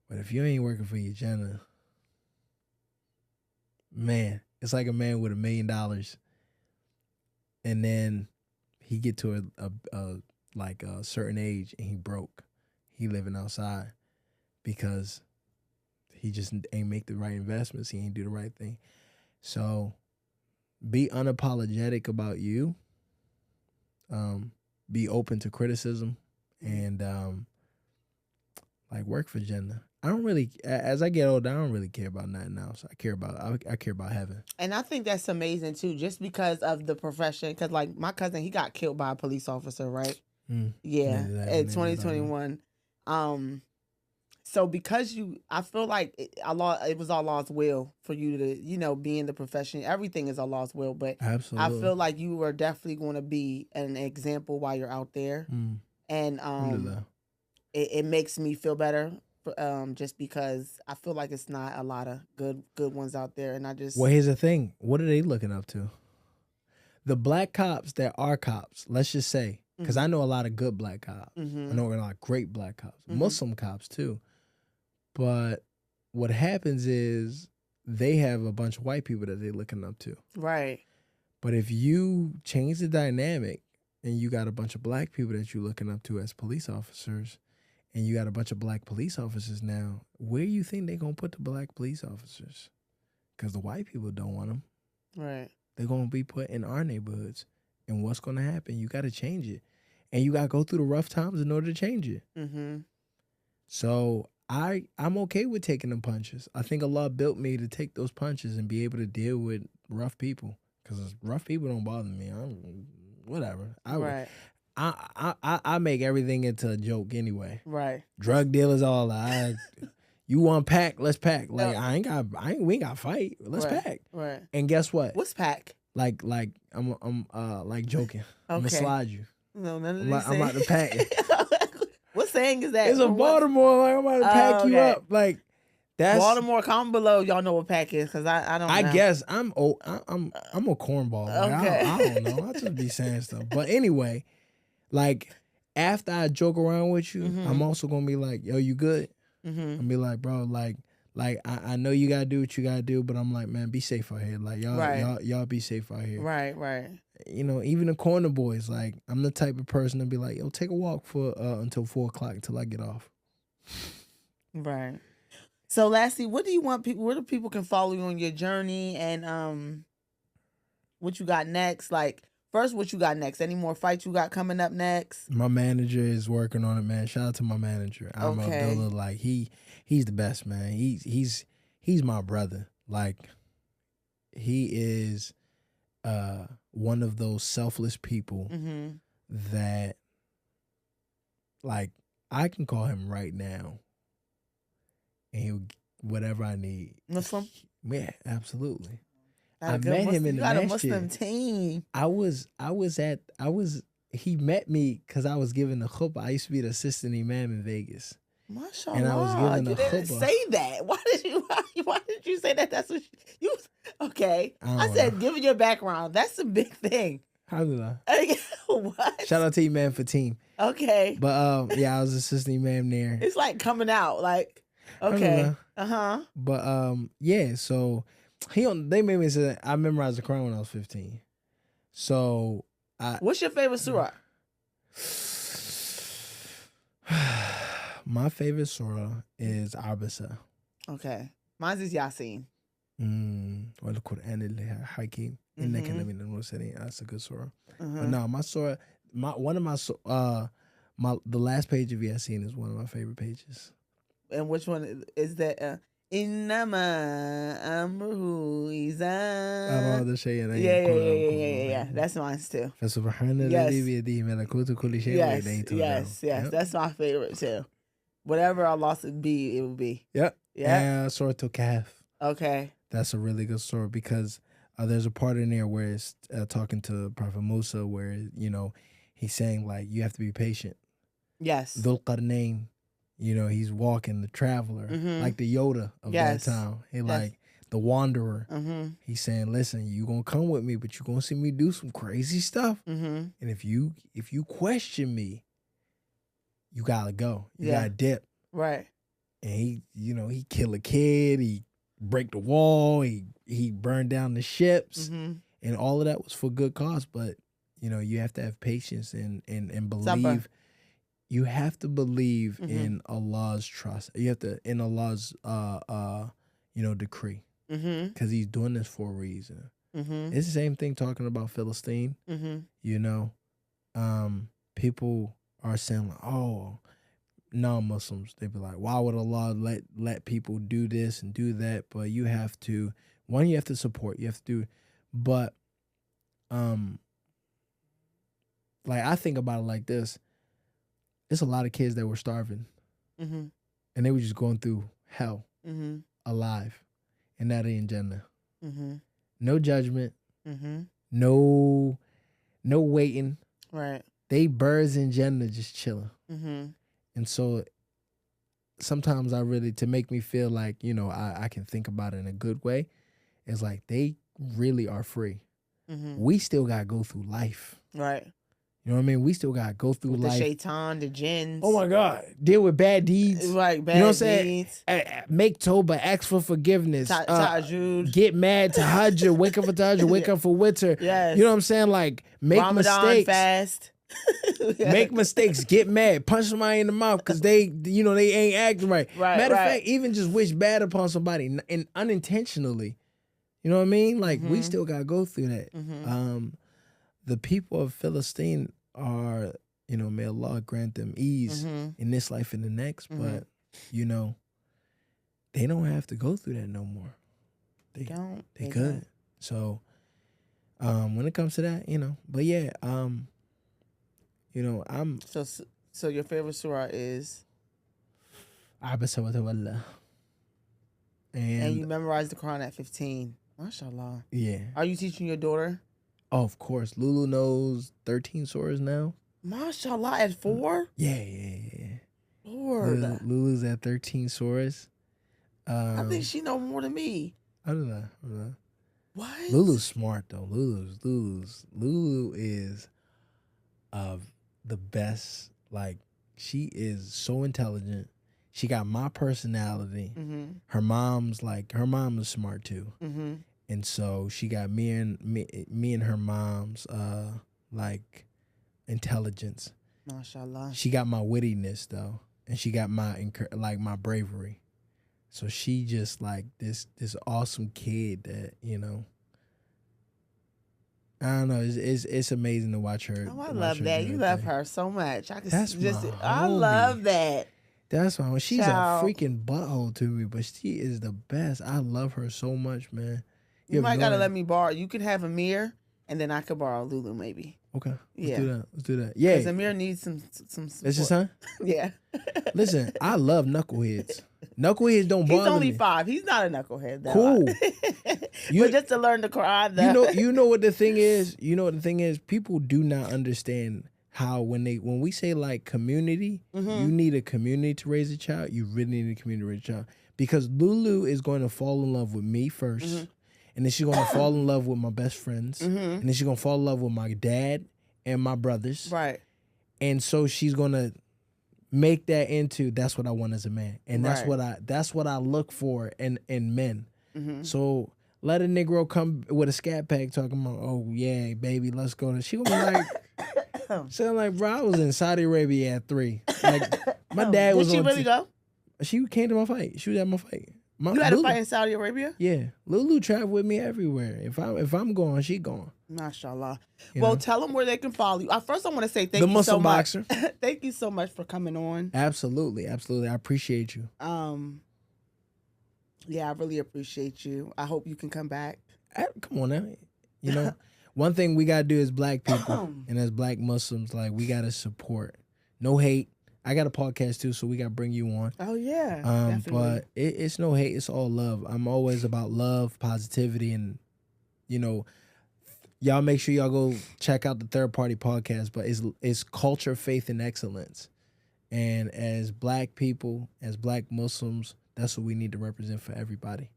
But if you ain't working for your agenda, man, it's like a man with $1 million, and then he get to a certain age and he broke. He living outside because he just ain't make the right investments. He ain't do the right thing. So be unapologetic about you. Be open to criticism and like work for gender. I don't really, as I get older, I don't really care about nothing else. I care about heaven. And I think that's amazing too, just because of the profession. Because like my cousin, he got killed by a police officer, right? Yeah, in 2021. So because I feel like it was Allah's will for you to, be in the profession. Everything is Allah's will, but Absolutely. I feel like you are definitely going to be an example while you're out there, and it makes me feel better. Just because I feel like it's not a lot of good ones out there, and I just. Well, here's the thing. What are they looking up to? The black cops that are cops, let's just say, because I know a lot of good black cops. I know a lot of great black cops, Muslim cops too. But what happens is they have a bunch of white people that they're looking up to. Right. But if you change the dynamic and you got a bunch of black people that you're looking up to as police officers, and you got a bunch of black police officers now, where you think they're going to put the black police officers? Because the white people don't want them. Right. They're going to be put in our neighborhoods. And what's going to happen? You got to change it. And you got to go through the rough times in order to change it. So I'm okay with taking them punches. I think Allah built me to take those punches and be able to deal with rough people. Because rough people don't bother me. Whatever. Right. I make everything into a joke anyway. Right. Drug dealers, all that. You want pack? Let's pack. Like we ain't got to fight. Let's pack. Right. And guess what? What's pack? Like I'm like joking. Okay. I'm gonna slide you. No, none of these. I'm about to pack you. What saying is that? It's a Baltimore. Like I'm about to pack you up. Like that's Baltimore. Comment below. Y'all know what pack is, because I don't. I know. guess I'm a cornball. Like, Okay. I don't know. I just be saying stuff. But anyway, like after I joke around with you, I'm also gonna be like, yo, you good? I'm be like, bro, like I know you gotta do what you gotta do, but I'm like, man, be safe out here. Like y'all be safe out here. Right. Even the corner boys, like I'm the type of person to be like, yo, take a walk for until 4:00 until I get off. Right. So lastly, what do you want people? Where do people can follow you on your journey and what you got next? Like first, what you got next? Any more fights you got coming up next? My manager is working on it, man. Shout out to my manager. I'm Okay. Abdullah. Like he's the best, man. He's my brother. Like he is one of those selfless people Mm-hmm. that like I can call him right now and he'll whatever I need. Muslim? Yeah, absolutely. Got a I good met him Muslim- in you the got a masjid. Muslim team. He met me because I was giving a khutbah. I used to be the assistant imam in Vegas. Mashallah. And I was giving you a didn't khutbah. say that. Why did you say that? That's what you okay. I I don't said know. giving your background. That's a big thing. Alhamdulillah. What? Shout out to Imam for team. Okay. But yeah, I was assistant imam there. It's like coming out. Like, okay. Alhamdulillah. But yeah, so they made me say that I memorized the Quran when I was 15. So What's your favorite surah? my favorite surah is Abasa. Okay. Mine's is Yasin. والقرآن الحكيم إنك لمن المرسلين. That's a good surah. But no, my surah, the last page of Yasin is one of my favorite pages. And which one is that? Innama amruhu iza. Yeah. That's mine too. فسبحان الذي بيده ملكوت كل شيء وإليه ترجعون. Yes. That's my favorite too. Whatever Allah said be, it will be. Yep. Yeah. Surah Al-Kahf. Okay. That's a really good story because there's a part in there where it's talking to Prophet Musa where, he's saying like, you have to be patient. Yes. Dhul Qarnayn, he's walking the traveler, like the Yoda of that time. He like the wanderer. He's saying, listen, you going to come with me, but you going to see me do some crazy stuff. And if you question me, you got to go. You got to dip. Right. And he kill a kid, he break the wall, he burned down the ships, and all of that was for good cause. But you have to have patience and believe. Supper. You have to believe in Allah's trust. You have to in Allah's decree, because He's doing this for a reason. It's the same thing talking about Philistine. People are saying like, oh, non-Muslims, they be like, why would Allah let people do this and do that? But you have to support, you have to do, but like I think about it like this, it's a lot of kids that were starving and they were just going through hell alive, and now they in Jannah. No judgment, no waiting, right? They birds in Jannah just chilling. And so sometimes to make me feel like, I can think about it in a good way, it's like they really are free. We still got to go through life. Right. You know what I mean? We still got to go through with life. The shaitan, the jinns. Oh my God. Deal with bad deeds. Right, bad deeds. You know what I'm saying? Make Toba, ask for forgiveness. Tahajjud. Get mad, Tahajjud, wake up for Tahajjud, wake up for Witr. Yes. You know what I'm saying? Like, make Ramadan mistakes. fast. Make mistakes, get mad, punch somebody in the mouth because they ain't acting right. Matter of fact, even just wish bad upon somebody and unintentionally. You know what I mean? Like we still gotta go through that. The people of Philistine are, may Allah grant them ease in this life and the next, but they don't have to go through that no more. They could. Don't. So when it comes to that, but yeah, I'm so your favorite surah is Abasa wa Tawalla. And you memorized the Quran at 15. MashaAllah. Yeah. Are you teaching your daughter? Oh, of course. Lulu knows 13 surahs now. MashaAllah, at 4? Yeah. Lord. Lulu's at 13 surahs. I think she know more than me. I don't know. What? Lulu's smart though. Lulu is the best. Like, she is so intelligent. She got my personality. Her mom is smart too. And so she got me and her mom's like intelligence. MashaAllah. She got my wittiness though. and she got my my bravery. So she just like this awesome kid that, you know, I don't know. It's amazing to watch her. Oh, I love that. You love her so much. I That's just, my I homie. love that. That's why she's Child. a freaking butthole to me, but she is the best. I love her so much, man. You might gotta let me borrow. You can have Amir, and then I could borrow Lulu, maybe. Okay. Yeah. Let's do that. Yeah. Because Amir needs some support. That's your son? Yeah. Listen, I love knuckleheads. Knuckleheads don't bother me. He's only 5. He's not a knucklehead, though. Cool. But just to learn the Quran, though. You know what the thing is? You know what the thing is? People do not understand how when we say like community, you need a community to raise a child. You really need a community to raise a child. Because Lulu is going to fall in love with me first. And then she's going to fall in love with my best friends. And then she's going to fall in love with my dad and my brothers. Right. And so she's going to make that into that's what I want as a man. And that's what I look for in men. So let a Negro come with a scat pack talking about, oh yeah, baby, let's go. She gonna be like, sound like, bro, I was in Saudi Arabia at 3. Like my dad was. Did she really go? She came to my fight. She was at my fight. You had a fight in Saudi Arabia? Yeah, Lulu traveled with me everywhere. If I'm going, she going. Mashallah. Well, tell them where they can follow you. First, I want to say thank the you Muslim so boxer. much. Thank you so much for coming on. Absolutely. I appreciate you. Yeah, I really appreciate you. I hope you can come back. Come on now. You know, one thing we gotta do as black people and as black Muslims, like we gotta support. No hate. I got a podcast too, so we gotta bring you on. Oh yeah, definitely. But it's no hate. It's all love. I'm always about love, positivity, and you know, y'all make sure y'all go check out the Third Party podcast. But it's culture, faith, and excellence. And as black people, as black Muslims, that's what we need to represent for everybody.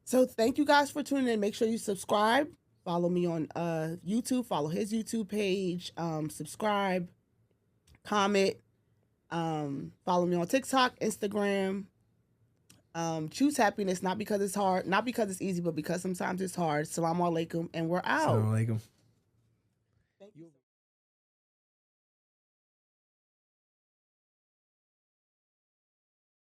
So thank you guys for tuning in. Make sure you subscribe. Follow me on YouTube. Follow his YouTube page. Subscribe. Comment. Follow me on TikTok, Instagram. Choose happiness, not because it's hard, not because it's easy, but because sometimes it's hard. Assalamu alaikum, and we're out. Assalamu alaikum.